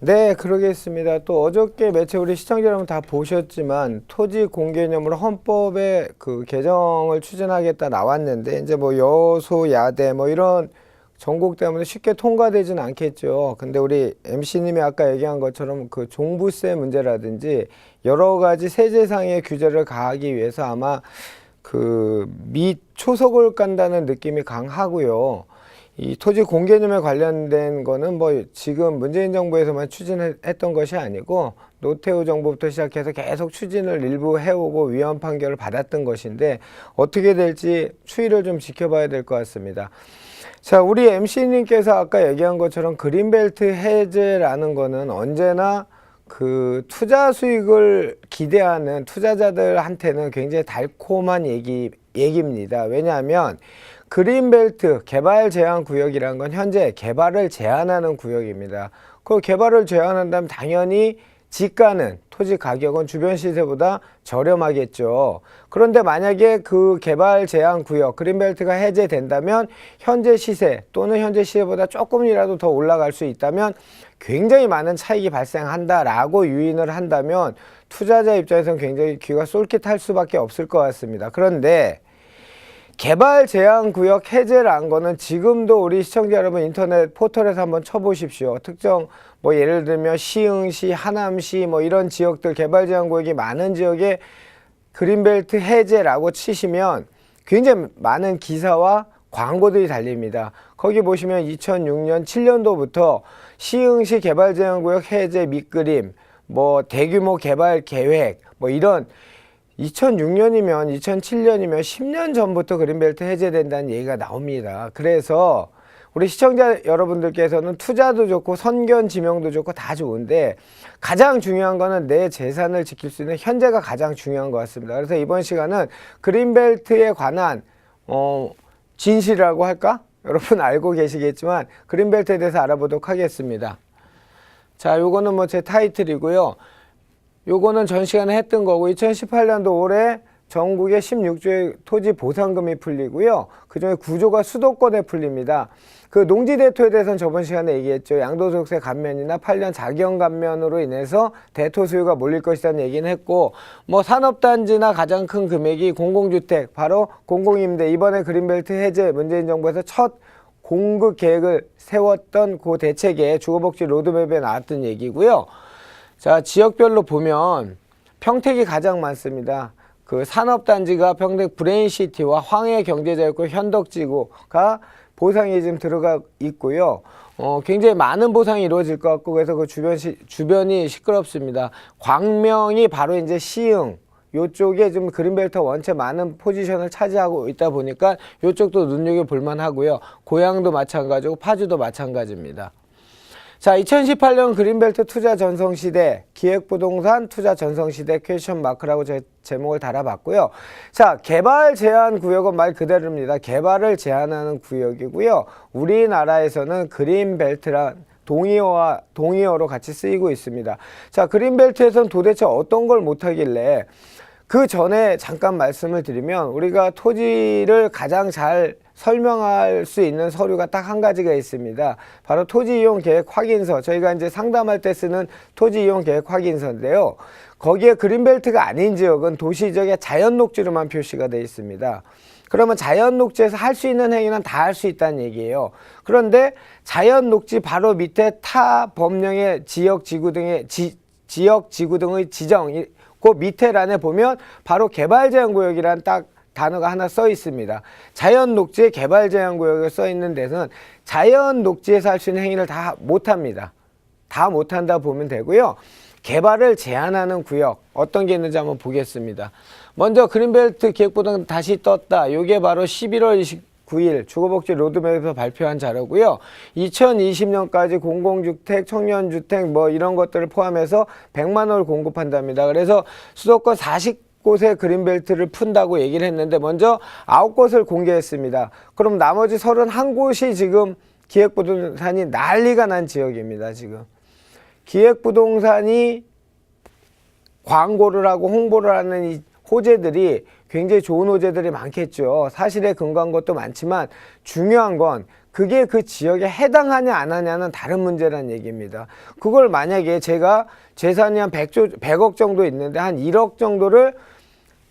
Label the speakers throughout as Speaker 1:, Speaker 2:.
Speaker 1: 네, 그러겠습니다. 또 어저께 매체 우리 시청자 여러분 다 보셨지만 토지 공개념으로 헌법에 그 개정을 추진하겠다 나왔는데 이제 뭐 여소야대 뭐 이런 전국 때문에 쉽게 통과되지는 않겠죠. 근데 우리 MC님이 아까 얘기한 것처럼 그 종부세 문제라든지 여러 가지 세제상의 규제를 가하기 위해서 아마 그 초석을 깐다는 느낌이 강하고요. 이 토지 공개념에 관련된 거는 뭐 지금 문재인 정부에서만 추진했던 것이 아니고 노태우 정부부터 시작해서 계속 추진을 일부 해오고 위헌 판결을 받았던 것인데 어떻게 될지 추이를 좀 지켜봐야 될 것 같습니다. 자, 우리 MC님께서 아까 얘기한 것처럼 그린벨트 해제라는 거는 언제나 그 투자 수익을 기대하는 투자자들한테는 굉장히 달콤한 얘기입니다. 왜냐하면 그린벨트 개발 제한 구역이란 건 현재 개발을 제한하는 구역입니다. 그 개발을 제한한다면 당연히 지가는 토지 가격은 주변 시세보다 저렴하겠죠. 그런데 만약에 그 개발 제한 구역 그린벨트가 해제된다면 현재 시세 또는 현재 시세보다 조금이라도 더 올라갈 수 있다면 굉장히 많은 차익이 발생한다라고 유인을 한다면 투자자 입장에서는 굉장히 귀가 쏠깃할 수밖에 없을 것 같습니다. 그런데 개발 제한 구역 해제란 거는 지금도 우리 시청자 여러분 인터넷 포털에서 한번 쳐보십시오. 특정 뭐 예를 들면 시흥시, 하남시 뭐 이런 지역들 개발 제한 구역이 많은 지역에 그린벨트 해제라고 치시면 굉장히 많은 기사와 광고들이 달립니다. 거기 보시면 2006년 7년도부터 시흥시 개발 제한 구역 해제 밑그림, 뭐 대규모 개발 계획 뭐 이런 2006년이면 2007년이면 10년 전부터 그린벨트 해제된다는 얘기가 나옵니다. 그래서 우리 시청자 여러분들께서는 투자도 좋고 선견 지명도 좋고 다 좋은데 가장 중요한 거는 내 재산을 지킬 수 있는 현재가 가장 중요한 것 같습니다. 그래서 이번 시간은 그린벨트에 관한 진실이라고 할까? 여러분 알고 계시겠지만 그린벨트에 대해서 알아보도록 하겠습니다. 자, 요거는 뭐 제 타이틀이고요. 요거는 전 시간에 했던 거고 2018년도 올해 전국에 16조의 토지 보상금이 풀리고요. 그중에 9조가 수도권에 풀립니다. 그 농지대토에 대해서는 저번 시간에 얘기했죠. 양도소득세 감면이나 8년 자경 감면으로 인해서 대토 수요가 몰릴 것이라는 얘기는 했고 뭐 산업단지나 가장 큰 금액이 공공주택 바로 공공임대 이번에 그린벨트 해제 문재인 정부에서 첫 공급 계획을 세웠던 그 대책에 주거복지 로드맵에 나왔던 얘기고요. 자, 지역별로 보면 평택이 가장 많습니다. 그 산업단지가 평택 브레인시티와 황해경제자유구 현덕지구가 보상이 지금 들어가 있고요. 굉장히 많은 보상이 이루어질 것 같고 그래서 그 주변이 시끄럽습니다. 광명이 바로 이제 시흥 요쪽에 좀 그린벨트 원체 많은 포지션을 차지하고 있다 보니까 요쪽도 눈여겨볼 만하고요. 고양도 마찬가지고 파주도 마찬가지입니다. 자, 2018년 그린벨트 투자 전성시대 기획부동산 투자 전성시대 퀘스천 마크라고 제목을 달아봤고요. 자, 개발 제한 구역은 말 그대로입니다. 개발을 제한하는 구역이고요. 우리나라에서는 그린벨트란 동의어로 같이 쓰이고 있습니다. 자, 그린벨트에서는 도대체 어떤 걸 못하길래 그 전에 잠깐 말씀을 드리면 우리가 토지를 가장 잘 설명할 수 있는 서류가 딱 한 가지가 있습니다. 바로 토지이용계획 확인서. 저희가 이제 상담할 때 쓰는 토지이용계획 확인서인데요. 거기에 그린벨트가 아닌 지역은 도시지역의 자연녹지로만 표시가 되어 있습니다. 그러면 자연녹지에서 할 수 있는 행위는 다 할 수 있다는 얘기예요. 그런데 자연녹지 바로 밑에 타 법령의 지역지구 등의 지정 그 밑에 란에 보면 바로 개발제한구역이라는 딱 단어가 하나 써 있습니다. 자연녹지에 개발제한구역에 써 있는 데서는 자연녹지에서 할 수 있는 행위를 다 못합니다. 다 못한다 보면 되고요. 개발을 제한하는 구역 어떤 게 있는지 한번 보겠습니다. 먼저 그린벨트 기획부동산 다시 떴다. 이게 바로 11월 29일 주거복지 로드맵에서 발표한 자료고요. 2020년까지 공공주택, 청년주택 뭐 이런 것들을 포함해서 100만 호를 공급한답니다. 그래서 수도권 40곳의 그린벨트를 푼다고 얘기를 했는데 먼저 9곳을 공개했습니다. 그럼 나머지 31곳이 지금 기획부동산이 난리가 난 지역입니다. 지금 기획부동산이 광고를 하고 홍보를 하는 이 호재들이 굉장히 좋은 호재들이 많겠죠. 사실에 근거한 것도 많지만 중요한 건 그게 그 지역에 해당하냐 안 하냐는 다른 문제란 얘기입니다. 그걸 만약에 제가 재산이 한 100억 정도 있는데 한 1억 정도를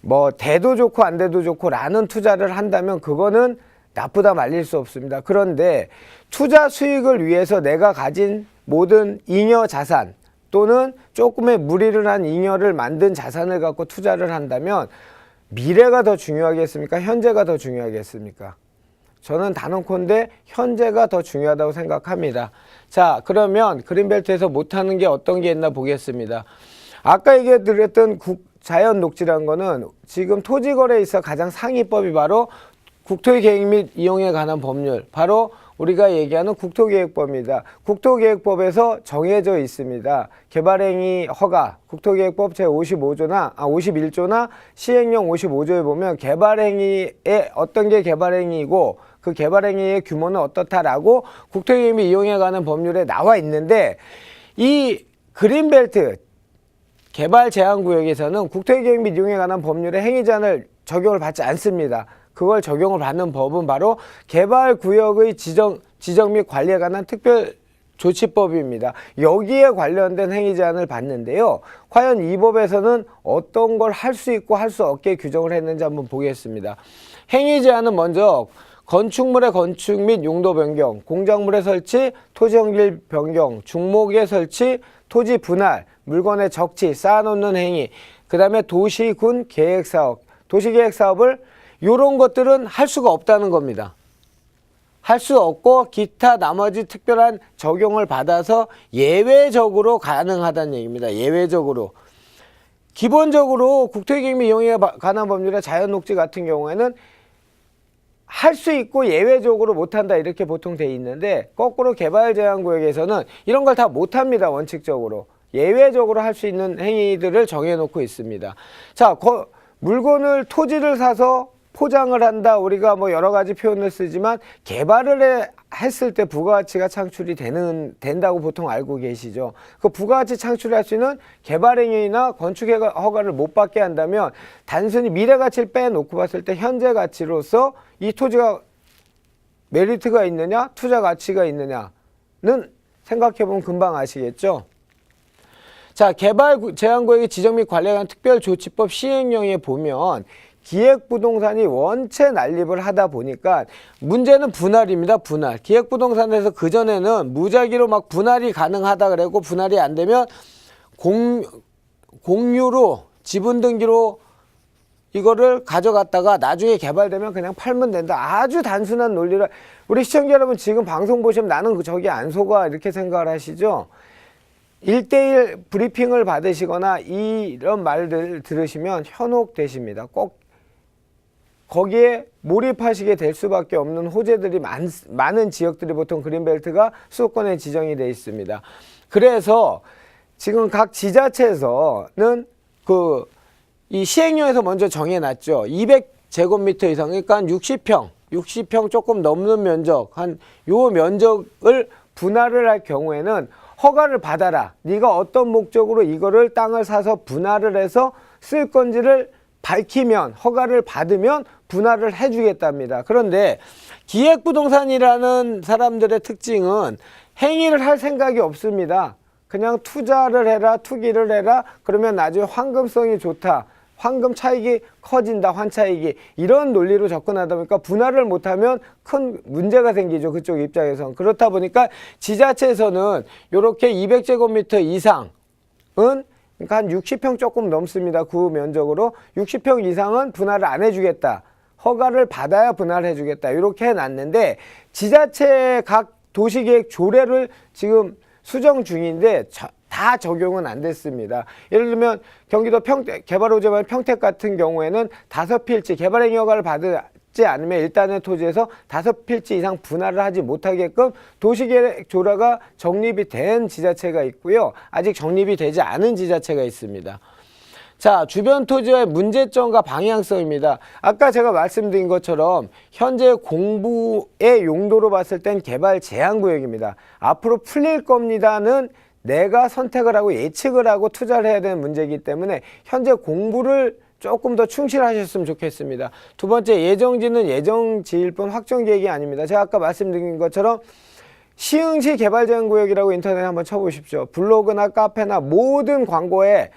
Speaker 1: 뭐 돼도 좋고 안 돼도 좋고 라는 투자를 한다면 그거는 나쁘다 말릴 수 없습니다. 그런데 투자 수익을 위해서 내가 가진 모든 잉여 자산 또는 조금의 무리를 한 잉여를 만든 자산을 갖고 투자를 한다면 미래가 더 중요하겠습니까? 현재가 더 중요하겠습니까? 저는 단언컨대 현재가 더 중요하다고 생각합니다. 자, 그러면 그린벨트에서 못하는 게 어떤 게 있나 보겠습니다. 아까 얘기 드렸던 자연 녹지라는 거는 지금 토지거래에 있어 가장 상위법이 바로 국토의 계획 및 이용에 관한 법률, 바로 우리가 얘기하는 국토계획법입니다. 국토계획법에서 정해져 있습니다. 개발행위 허가, 국토계획법 제51조나 시행령 55조에 보면 개발행위에 어떤 게 개발행위이고 그 개발행위의 규모는 어떻다라고 국토계획 및 이용에 관한 법률에 나와 있는데, 이 그린벨트 개발제한구역에서는 국토계획 및 이용에 관한 법률의 행위제한을 적용을 받지 않습니다. 그걸 적용을 받는 법은 바로 개발구역의 지정 및 관리에 관한 특별조치법입니다. 여기에 관련된 행위제한을 받는데요. 과연 이 법에서는 어떤 걸 할 수 있고 할 수 없게 규정을 했는지 한번 보겠습니다. 행위제한은 먼저 건축물의 건축 및 용도 변경, 공작물의 설치, 토지 연길 변경, 중목의 설치, 토지 분할, 물건의 적치, 쌓아놓는 행위, 그 다음에 도시군 계획사업, 도시계획사업을 이런 것들은 할 수가 없다는 겁니다. 할 수 없고 기타 나머지 특별한 적용을 받아서 예외적으로 가능하다는 얘기입니다. 예외적으로. 기본적으로 국토계획 및 이용에 관한 법률의 자연녹지 같은 경우에는 할 수 있고 예외적으로 못한다 이렇게 보통 돼 있는데, 거꾸로 개발제한구역에서는 이런 걸 다 못합니다. 원칙적으로. 예외적으로 할 수 있는 행위들을 정해놓고 있습니다. 자, 물건을 토지를 사서 포장을 한다. 우리가 뭐 여러 가지 표현을 쓰지만 개발을 했을 때 부가가치가 창출이 된다고 보통 알고 계시죠. 그 부가가치 창출할 수 있는 개발행위나 건축 허가를 못 받게 한다면 단순히 미래가치를 빼놓고 봤을 때 현재 가치로서 이 토지가 메리트가 있느냐, 투자 가치가 있느냐는 생각해보면 금방 아시겠죠. 자, 개발 제한구역의 지정 및 관리에 관한 특별조치법 시행령에 보면 기획부동산이 원체 난립을 하다 보니까 문제는 분할입니다. 분할. 기획부동산에서 그전에는 무작위로 막 분할이 가능하다 그랬고, 분할이 안 되면 공유로 지분 등기로 이거를 가져갔다가 나중에 개발되면 그냥 팔면 된다. 아주 단순한 논리를, 우리 시청자 여러분 지금 방송 보시면 나는 저기 안 속아 이렇게 생각을 하시죠. 1대1 브리핑을 받으시거나 이런 말들 들으시면 현혹되십니다. 꼭 거기에 몰입하시게 될 수밖에 없는 호재들이 많은 지역들이 보통 그린벨트가 수도권에 지정이 되어 있습니다. 그래서 지금 각 지자체에서는 이 시행령에서 먼저 정해놨죠. 200제곱미터 이상, 그러니까 60평 조금 넘는 면적, 요 면적을 분할을 할 경우에는 허가를 받아라. 네가 어떤 목적으로 이거를 땅을 사서 분할을 해서 쓸 건지를 밝히면, 허가를 받으면 분할을 해주겠답니다. 그런데 기획부동산이라는 사람들의 특징은 행위를 할 생각이 없습니다. 그냥 투자를 해라, 투기를 해라, 그러면 나중에 황금성이 좋다, 황금 차익이 커진다, 환차익이, 이런 논리로 접근하다 보니까 분할을 못하면 큰 문제가 생기죠. 그쪽 입장에선. 그렇다 보니까 지자체에서는 이렇게 200제곱미터 이상은, 그러니까 한 60평 조금 넘습니다. 구 면적으로 60평 이상은 분할을 안 해주겠다, 허가를 받아야 분할을 해주겠다, 이렇게 해놨는데, 지자체 각 도시계획 조례를 지금 수정 중인데 다 적용은 안 됐습니다. 예를 들면 경기도 개발호재마을 평택 같은 경우에는 5필지 개발행위 허가를 받지 않으면 일단의 토지에서 5필지 이상 분할을 하지 못하게끔 도시계획 조례가 정립이 된 지자체가 있고요. 아직 정립이 되지 않은 지자체가 있습니다. 자, 주변 토지의 문제점과 방향성입니다. 아까 제가 말씀드린 것처럼 현재 공부의 용도로 봤을 땐 개발 제한구역입니다. 앞으로 풀릴 겁니다는 내가 선택을 하고 예측을 하고 투자를 해야 되는 문제이기 때문에 현재 공부를 조금 더 충실하셨으면 좋겠습니다. 두 번째, 예정지는 예정지일 뿐 확정 계획이 아닙니다. 제가 아까 말씀드린 것처럼 시흥시 개발제한구역이라고 인터넷에 한번 쳐보십시오. 블로그나 카페나 모든 광고에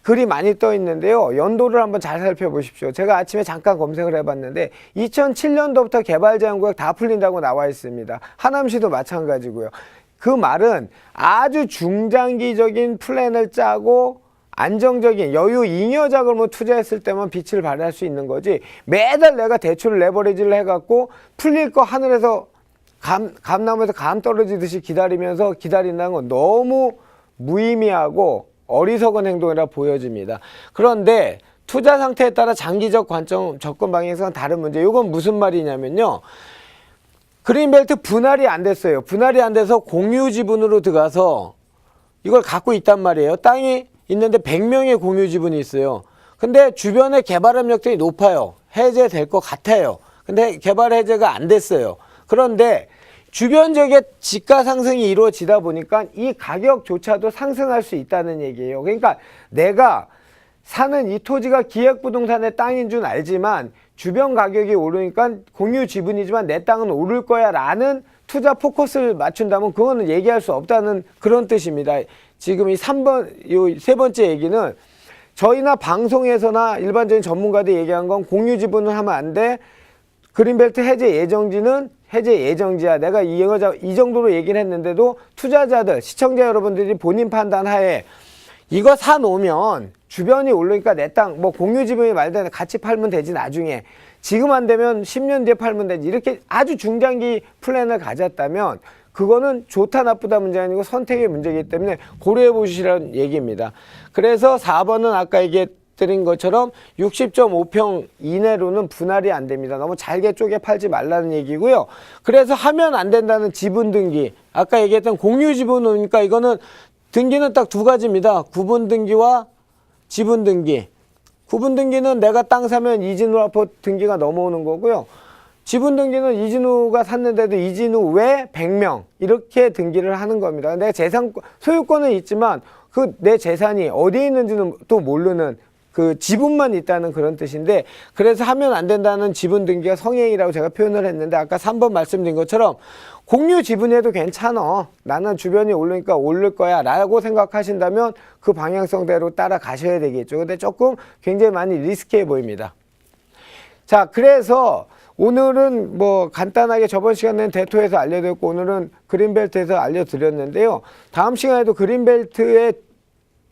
Speaker 1: 글이 많이 떠 있는데요. 연도를 한번 잘 살펴보십시오. 제가 아침에 잠깐 검색을 해봤는데 2007년도부터 개발제한구역 다 풀린다고 나와 있습니다. 하남시도 마찬가지고요. 그 말은 아주 중장기적인 플랜을 짜고 안정적인 여유 잉여 자금을 투자했을 때만 빛을 발할 수 있는 거지, 매달 내가 대출을 레버리지를 해갖고 풀릴 거 하늘에서 감나무에서 감 떨어지듯이 기다린다는 건 너무 무의미하고 어리석은 행동이라 보여집니다. 그런데 투자 상태에 따라 장기적 관점 접근 방향성은 다른 문제. 이건 무슨 말이냐면요, 그린벨트 분할이 안 됐어요. 분할이 안 돼서 공유 지분으로 들어가서 이걸 갖고 있단 말이에요. 땅이 있는데 100명의 공유 지분이 있어요. 근데 주변에 개발 압력들이 높아요. 해제될 것 같아요. 근데 개발 해제가 안 됐어요. 그런데 주변 지역의 지가 상승이 이루어지다 보니까 이 가격조차도 상승할 수 있다는 얘기예요. 그러니까 내가 사는 이 토지가 기획부동산의 땅인 줄 알지만 주변 가격이 오르니까 공유 지분이지만 내 땅은 오를 거야 라는 투자 포커스를 맞춘다면 그거는 얘기할 수 없다는 그런 뜻입니다. 지금 이 세 번째 얘기는 저희나 방송에서나 일반적인 전문가들이 얘기한 건 공유 지분을 하면 안 돼. 그린벨트 해제 예정지는 해제 예정지야. 내가 이 정도로 얘기를 했는데도 투자자들, 시청자 여러분들이 본인 판단하에 이거 사놓으면 주변이 오르니까 내 땅, 뭐 공유 지분이 말대로 같이 팔면 되지 나중에. 지금 안 되면 10년 뒤에 팔면 되지. 이렇게 아주 중장기 플랜을 가졌다면 그거는 좋다 나쁘다 문제 아니고 선택의 문제이기 때문에 고려해 보시라는 얘기입니다. 그래서 4번은 아까 얘기해드린 것처럼 60.5평 이내로는 분할이 안 됩니다. 너무 잘게 쪼개 팔지 말라는 얘기고요. 그래서 하면 안 된다는 지분 등기. 아까 얘기했던 공유 지분이니까 이거는 등기는 딱 두 가지입니다. 구분 등기와 지분 등기. 구분 등기는 내가 땅 사면 이진우 아파트 등기가 넘어오는 거고요. 지분 등기는 이진우가 샀는데도 이진우 외 100명 이렇게 등기를 하는 겁니다. 내가 소유권은 있지만 그 내 재산이 어디에 있는지는 또 모르는 그 지분만 있다는 그런 뜻인데, 그래서 하면 안 된다는 지분 등기가 성행이라고 제가 표현을 했는데 아까 3번 말씀드린 것처럼 공유 지분해도 괜찮아. 나는 주변이 오르니까 오를 거야 라고 생각하신다면 그 방향성대로 따라가셔야 되겠죠. 근데 조금 굉장히 많이 리스키해 보입니다. 자, 그래서 오늘은 뭐 간단하게 저번 시간에는 대토에서 알려드렸고 오늘은 그린벨트에서 알려드렸는데요. 다음 시간에도 그린벨트의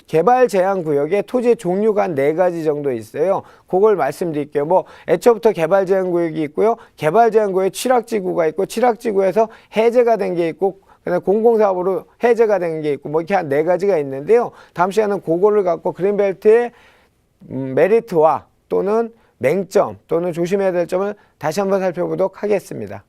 Speaker 1: 개발 제한 구역에 토지의 종류가 한 4가지 정도 있어요. 그걸 말씀드릴게요. 뭐 애초부터 개발 제한 구역이 있고요. 개발 제한 구역에 취락지구가 있고 취락지구에서 해제가 된 게 있고 그다음에 공공사업으로 해제가 된 게 있고 뭐 이렇게 한 4가지가 있는데요. 다음 시간에는 그거를 갖고 그린벨트의 메리트와 또는 맹점 또는 조심해야 될 점을 다시 한번 살펴보도록 하겠습니다.